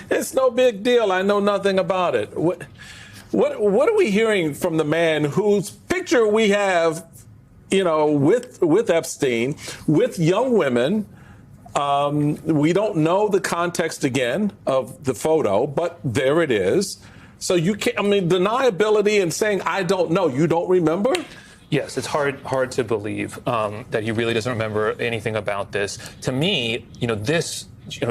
It's no big deal. I know nothing about it. What are we hearing from the man whose picture we have, with Epstein, with young women? We don't know the context again of the photo, but there it is. So you can't, deniability and saying, I don't know, you don't remember? Yes, it's hard to believe that he really doesn't remember anything about this. To me,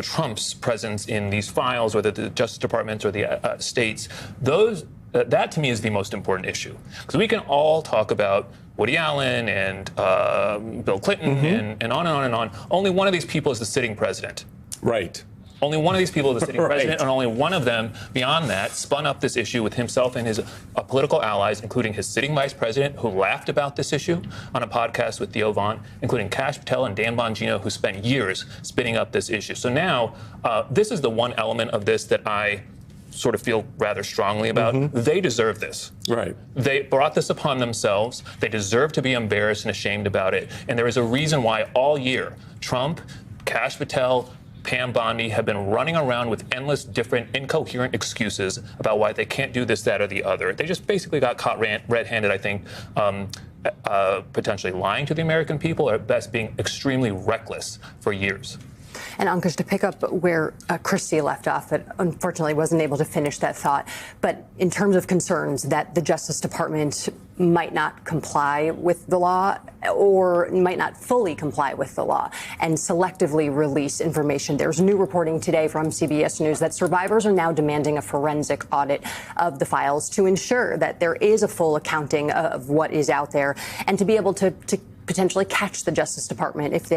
Trump's presence in these files, whether the Justice Department or the states, that to me is the most important issue. Because we can all talk about Woody Allen and Bill Clinton and on and on and on. Only one of these people is the sitting president. Right. Only one of these people is the sitting president, and only one of them, beyond that, spun up this issue with himself and his political allies, including his sitting vice president, who laughed about this issue on a podcast with Theo Vaughn, including Kash Patel and Dan Bongino, who spent years spinning up this issue. So now, this is the one element of this that I sort of feel rather strongly about. They deserve this. Right. They brought this upon themselves. They deserve to be embarrassed and ashamed about it. And there is a reason why all year Trump, Kash Patel, Pam Bondi have been running around with endless different incoherent excuses about why they can't do this, that, or the other. They just basically got caught red-handed, I think, potentially lying to the American people, or at best being extremely reckless for years. And Ankush, to pick up where Christy left off, but unfortunately wasn't able to finish that thought. But in terms of concerns that the Justice Department might not comply with the law or might not fully comply with the law and selectively release information. There's new reporting today from CBS News that survivors are now demanding a forensic audit of the files to ensure that there is a full accounting of what is out there and to be able to potentially catch the Justice Department if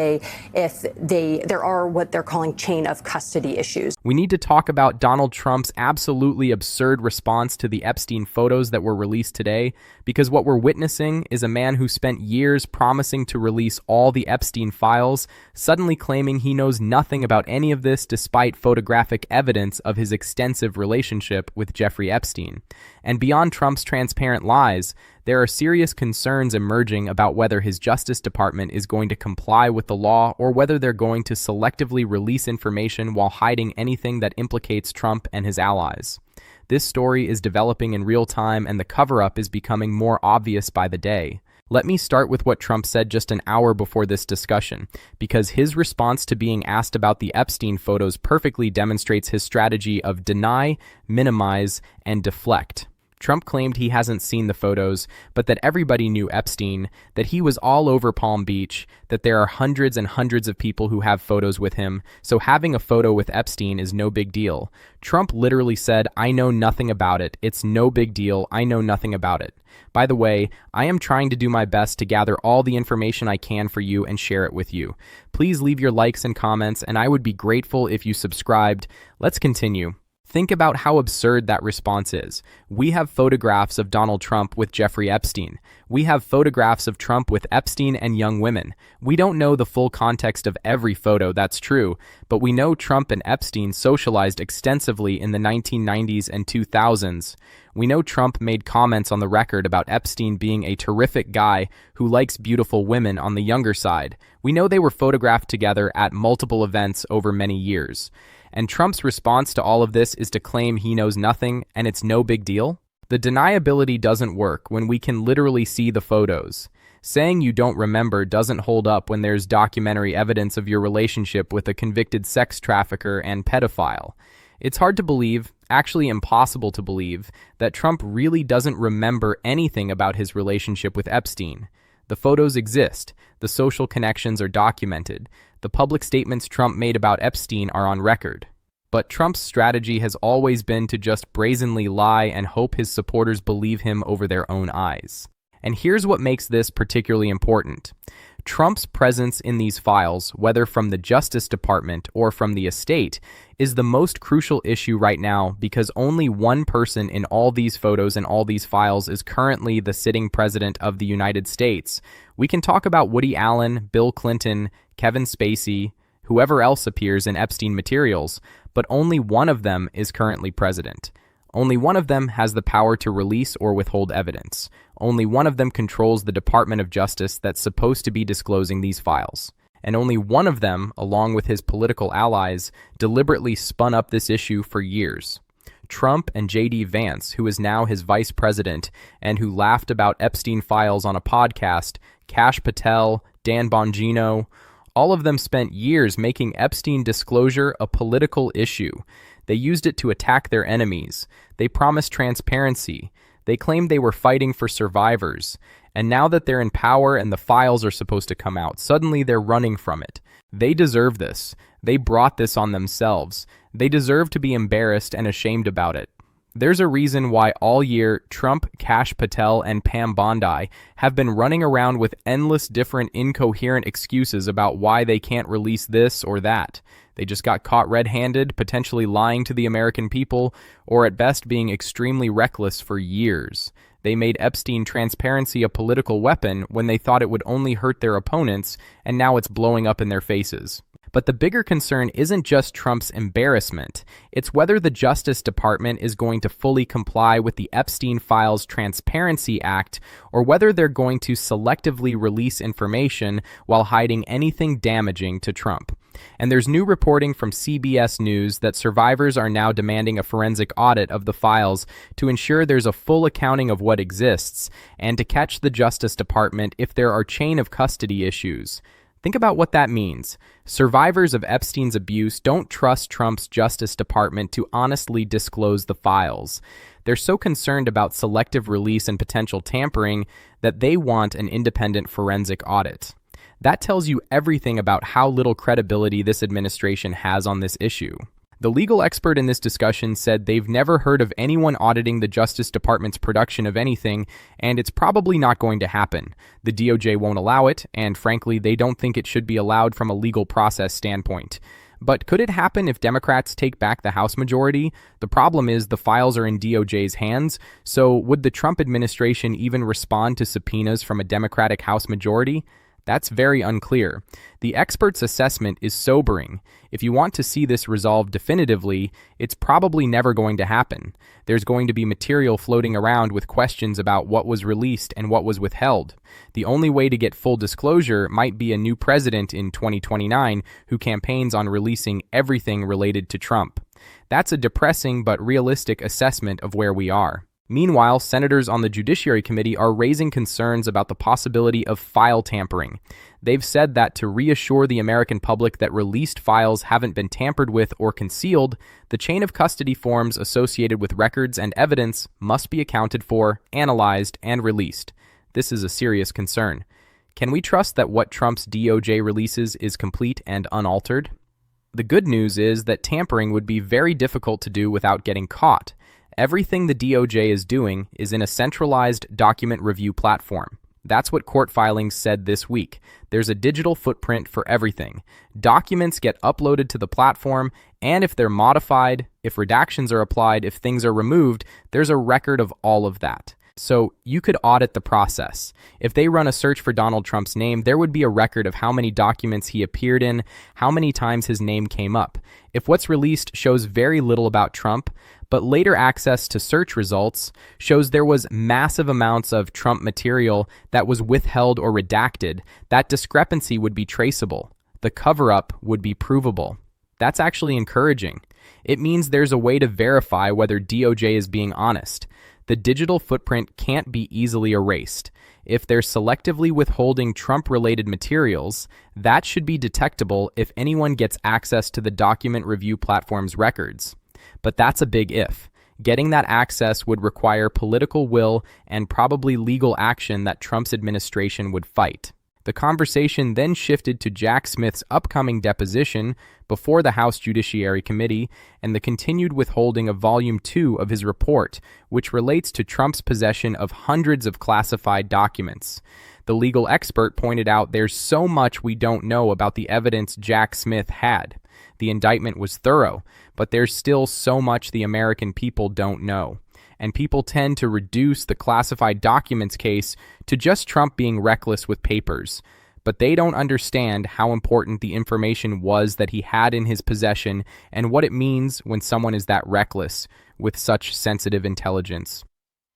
there are what they're calling chain of custody issues. We need to talk about Donald Trump's absolutely absurd response to the Epstein photos that were released today, because what we're witnessing is a man who spent years promising to release all the Epstein files, suddenly claiming he knows nothing about any of this despite photographic evidence of his extensive relationship with Jeffrey Epstein. And beyond Trump's transparent lies, there are serious concerns emerging about whether his Justice Department is going to comply with the law or whether they're going to selectively release information while hiding anything that implicates Trump and his allies. This story is developing in real time, and the cover-up is becoming more obvious by the day. Let me start with what Trump said just an hour before this discussion, because his response to being asked about the Epstein photos perfectly demonstrates his strategy of deny, minimize, and deflect. Trump claimed he hasn't seen the photos, but that everybody knew Epstein, that he was all over Palm Beach, that there are hundreds and hundreds of people who have photos with him, so having a photo with Epstein is no big deal. Trump literally said, "I know nothing about it. It's no big deal. I know nothing about it." By the way, I am trying to do my best to gather all the information I can for you and share it with you. Please leave your likes and comments, and I would be grateful if you subscribed. Let's continue. Think about how absurd that response is. We have photographs of Donald Trump with Jeffrey Epstein. We have photographs of Trump with Epstein and young women. We don't know the full context of every photo, that's true, but we know Trump and Epstein socialized extensively in the 1990s and 2000s. We know Trump made comments on the record about Epstein being a terrific guy who likes beautiful women on the younger side. We know they were photographed together at multiple events over many years. And Trump's response to all of this is to claim he knows nothing and it's no big deal? The deniability doesn't work when we can literally see the photos. Saying you don't remember doesn't hold up when there's documentary evidence of your relationship with a convicted sex trafficker and pedophile. It's hard to believe, actually impossible to believe, that Trump really doesn't remember anything about his relationship with Epstein. The photos exist. The social connections are documented. The public statements Trump made about Epstein are on record. But Trump's strategy has always been to just brazenly lie and hope his supporters believe him over their own eyes. And here's what makes this particularly important. Trump's presence in these files, whether from the Justice Department or from the estate, is the most crucial issue right now because only one person in all these photos and all these files is currently the sitting president of the United States. We can talk about Woody Allen, Bill Clinton, Kevin Spacey, whoever else appears in Epstein materials, but only one of them is currently president. Only one of them has the power to release or withhold evidence. Only one of them controls the Department of Justice that's supposed to be disclosing these files. and only one of them, along with his political allies, deliberately spun up this issue for years. Trump and J.D. Vance, who is now his vice president and who laughed about Epstein files on a podcast, Kash Patel, Dan Bongino, all of them spent years making Epstein disclosure a political issue. They used it to attack their enemies. They promised transparency. They claimed they were fighting for survivors. And now that they're in power and the files are supposed to come out, suddenly they're running from it. They deserve this. They brought this on themselves. They deserve to be embarrassed and ashamed about it. There's a reason why all year Trump, Kash Patel, and Pam Bondi have been running around with endless different incoherent excuses about why they can't release this or that. They just got caught red-handed, potentially lying to the American people, or at best being extremely reckless for years. They made Epstein transparency a political weapon when they thought it would only hurt their opponents, and now it's blowing up in their faces. But the bigger concern isn't just Trump's embarrassment. It's whether the Justice Department is going to fully comply with the Epstein Files Transparency Act, or whether they're going to selectively release information while hiding anything damaging to Trump. And there's new reporting from CBS News that survivors are now demanding a forensic audit of the files to ensure there's a full accounting of what exists, and to catch the Justice Department if there are chain of custody issues. Think about what that means. Survivors of Epstein's abuse don't trust Trump's Justice Department to honestly disclose the files. They're so concerned about selective release and potential tampering that they want an independent forensic audit. That tells you everything about how little credibility this administration has on this issue. The legal expert in this discussion said they've never heard of anyone auditing the Justice Department's production of anything, and it's probably not going to happen. The DOJ won't allow it, and frankly, they don't think it should be allowed from a legal process standpoint. But could it happen if Democrats take back the House majority? The problem is the files are in DOJ's hands, so would the Trump administration even respond to subpoenas from a Democratic House majority? That's very unclear. The expert's assessment is sobering. If you want to see this resolved definitively, it's probably never going to happen. There's going to be material floating around with questions about what was released and what was withheld. The only way to get full disclosure might be a new president in 2029 who campaigns on releasing everything related to Trump. That's a depressing but realistic assessment of where we are. Meanwhile, senators on the Judiciary Committee are raising concerns about the possibility of file tampering. They've said that to reassure the American public that released files haven't been tampered with or concealed, the chain of custody forms associated with records and evidence must be accounted for, analyzed, and released. This is a serious concern. Can we trust that what Trump's DOJ releases is complete and unaltered? The good news is that tampering would be very difficult to do without getting caught. Everything the DOJ is doing is in a centralized document review platform. That's what court filings said this week. There's a digital footprint for everything. Documents get uploaded to the platform, and if they're modified, if redactions are applied, if things are removed, there's a record of all of that. So you could audit the process. If they run a search for Donald Trump's name, there would be a record of how many documents he appeared in, how many times his name came up. If what's released shows very little about Trump, but later access to search results shows there was massive amounts of Trump material that was withheld or redacted, that discrepancy would be traceable. The cover-up would be provable. That's actually encouraging. It means there's a way to verify whether DOJ is being honest. The digital footprint can't be easily erased. If they're selectively withholding Trump-related materials, that should be detectable if anyone gets access to the document review platform's records. But that's a big if. Getting that access would require political will and probably legal action that Trump's administration would fight. The conversation then shifted to Jack Smith's upcoming deposition before the House Judiciary Committee and the continued withholding of Volume 2 of his report, which relates to Trump's possession of hundreds of classified documents. The legal expert pointed out there's so much we don't know about the evidence Jack Smith had. The indictment was thorough, but there's still so much the American people don't know. And people tend to reduce the classified documents case to just Trump being reckless with papers. But they don't understand how important the information was that he had in his possession and what it means when someone is that reckless with such sensitive intelligence.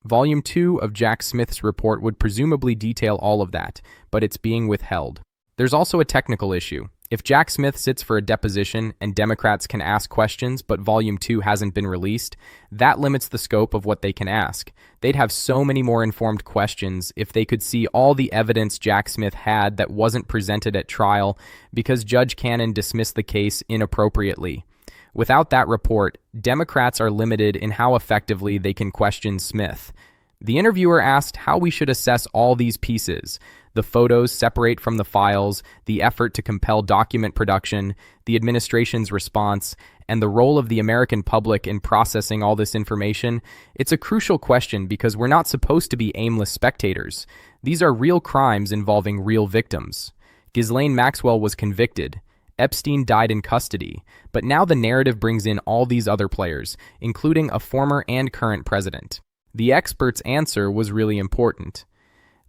Volume 2 of Jack Smith's report would presumably detail all of that, but it's being withheld. There's also a technical issue. If Jack Smith sits for a deposition and Democrats can ask questions but Volume 2 hasn't been released, that limits the scope of what they can ask. They'd have so many more informed questions if they could see all the evidence Jack Smith had that wasn't presented at trial because Judge Cannon dismissed the case inappropriately. Without that report, Democrats are limited in how effectively they can question Smith. The interviewer asked how we should assess all these pieces: the photos separate from the files, the effort to compel document production, the administration's response, and the role of the American public in processing all this information. It's a crucial question because we're not supposed to be aimless spectators. These are real crimes involving real victims. Ghislaine Maxwell was convicted. Epstein died in custody, but now the narrative brings in all these other players, including a former and current president. The expert's answer was really important.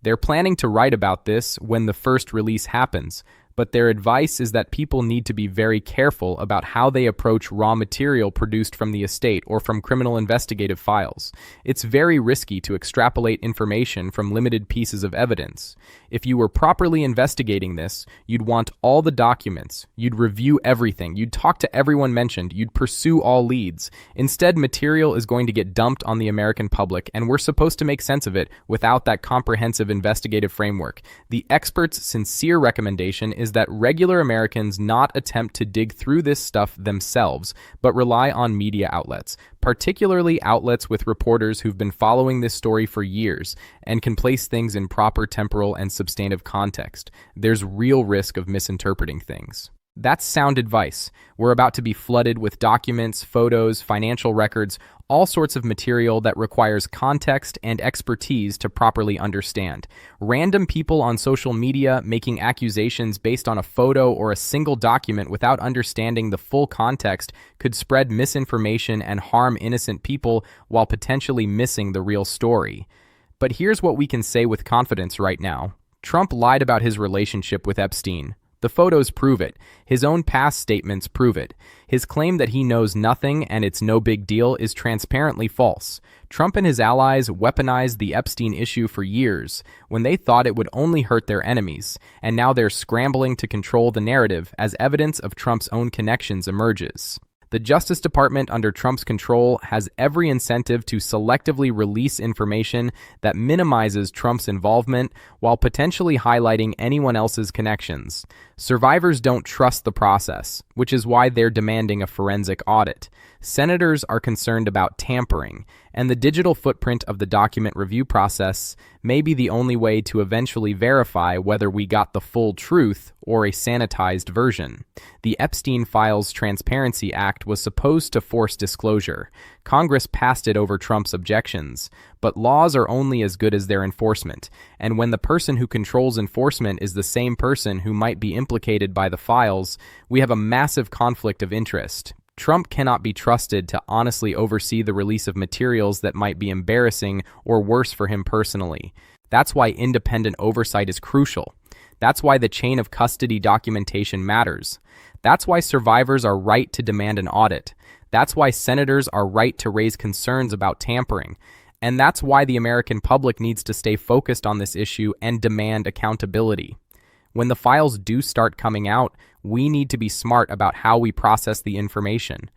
They're planning to write about this when the first release happens, but their advice is that people need to be very careful about how they approach raw material produced from the estate or from criminal investigative files. It's very risky to extrapolate information from limited pieces of evidence. If you were properly investigating this, you'd want all the documents, you'd review everything, you'd talk to everyone mentioned, you'd pursue all leads. Instead, material is going to get dumped on the American public, and we're supposed to make sense of it without that comprehensive investigative framework. The expert's sincere recommendation is that regular Americans not attempt to dig through this stuff themselves, but rely on media outlets, particularly outlets with reporters who've been following this story for years and can place things in proper temporal and substantive context. There's real risk of misinterpreting things. That's sound advice. We're about to be flooded with documents, photos, financial records, all sorts of material that requires context and expertise to properly understand. Random people on social media making accusations based on a photo or a single document without understanding the full context could spread misinformation and harm innocent people while potentially missing the real story. But here's what we can say with confidence right now. Trump lied about his relationship with Epstein. The photos prove it. His own past statements prove it. His claim that he knows nothing and it's no big deal is transparently false. Trump and his allies weaponized the Epstein issue for years when they thought it would only hurt their enemies, and now they're scrambling to control the narrative as evidence of Trump's own connections emerges. The Justice Department under Trump's control has every incentive to selectively release information that minimizes Trump's involvement while potentially highlighting anyone else's connections. Survivors don't trust the process, which is why they're demanding a forensic audit. Senators are concerned about tampering, and the digital footprint of the document review process may be the only way to eventually verify whether we got the full truth or a sanitized version. The Epstein Files Transparency Act was supposed to force disclosure. Congress passed it over Trump's objections, but laws are only as good as their enforcement, and when the person who controls enforcement is the same person who might be implicated by the files, we have a massive conflict of interest. Trump cannot be trusted to honestly oversee the release of materials that might be embarrassing or worse for him personally. That's why independent oversight is crucial. That's why the chain of custody documentation matters. That's why survivors are right to demand an audit. That's why senators are right to raise concerns about tampering. And that's why the American public needs to stay focused on this issue and demand accountability. When the files do start coming out, we need to be smart about how we process the information.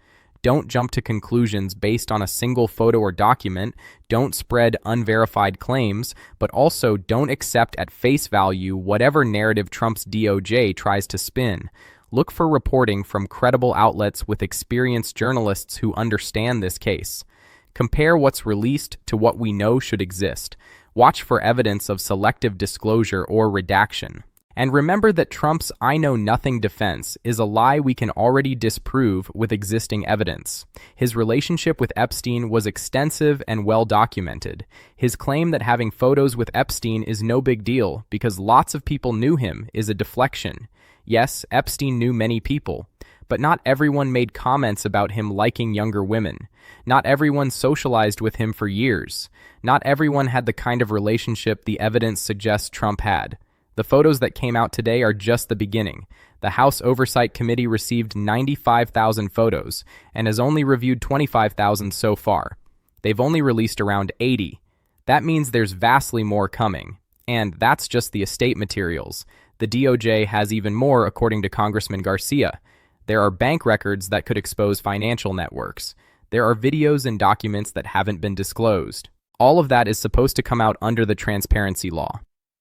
Don't jump to conclusions based on a single photo or document. Don't spread unverified claims, but also don't accept at face value whatever narrative Trump's DOJ tries to spin. Look for reporting from credible outlets with experienced journalists who understand this case. Compare what's released to what we know should exist. Watch for evidence of selective disclosure or redaction. And remember that Trump's "I know nothing" defense is a lie we can already disprove with existing evidence. His relationship with Epstein was extensive and well documented. His claim that having photos with Epstein is no big deal because lots of people knew him is a deflection. Yes, Epstein knew many people, but not everyone made comments about him liking younger women. Not everyone socialized with him for years. Not everyone had the kind of relationship the evidence suggests Trump had. The photos that came out today are just the beginning. The House Oversight Committee received 95,000 photos and has only reviewed 25,000 so far. They've only released around 80. That means there's vastly more coming. And that's just the estate materials. The DOJ has even more, according to Congressman Garcia. There are bank records that could expose financial networks. There are videos and documents that haven't been disclosed. All of that is supposed to come out under the transparency law.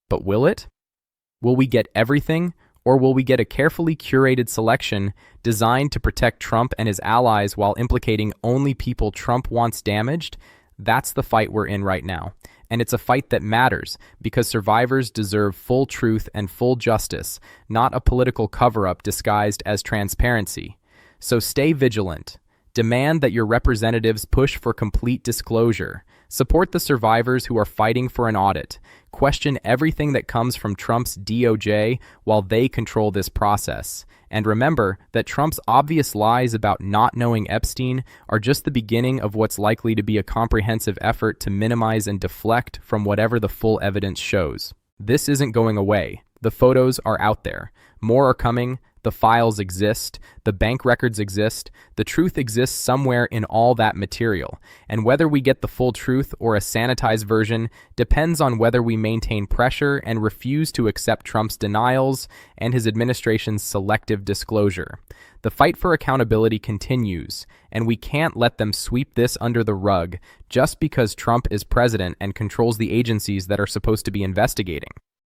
But will it? Will we get everything, or will we get a carefully curated selection designed to protect Trump and his allies while implicating only people Trump wants damaged? That's the fight we're in right now. And it's a fight that matters because survivors deserve full truth and full justice, not a political cover-up disguised as transparency. So stay vigilant. Demand that your representatives push for complete disclosure. Support the survivors who are fighting for an audit. Question everything that comes from Trump's DOJ while they control this process. And remember that Trump's obvious lies about not knowing Epstein are just the beginning of what's likely to be a comprehensive effort to minimize and deflect from whatever the full evidence shows. This isn't going away. The photos are out there. More are coming. The files exist, the bank records exist, the truth exists somewhere in all that material, and whether we get the full truth or a sanitized version depends on whether we maintain pressure and refuse to accept Trump's denials and his administration's selective disclosure. The fight for accountability continues, and we can't let them sweep this under the rug just because Trump is president and controls the agencies that are supposed to be investigating.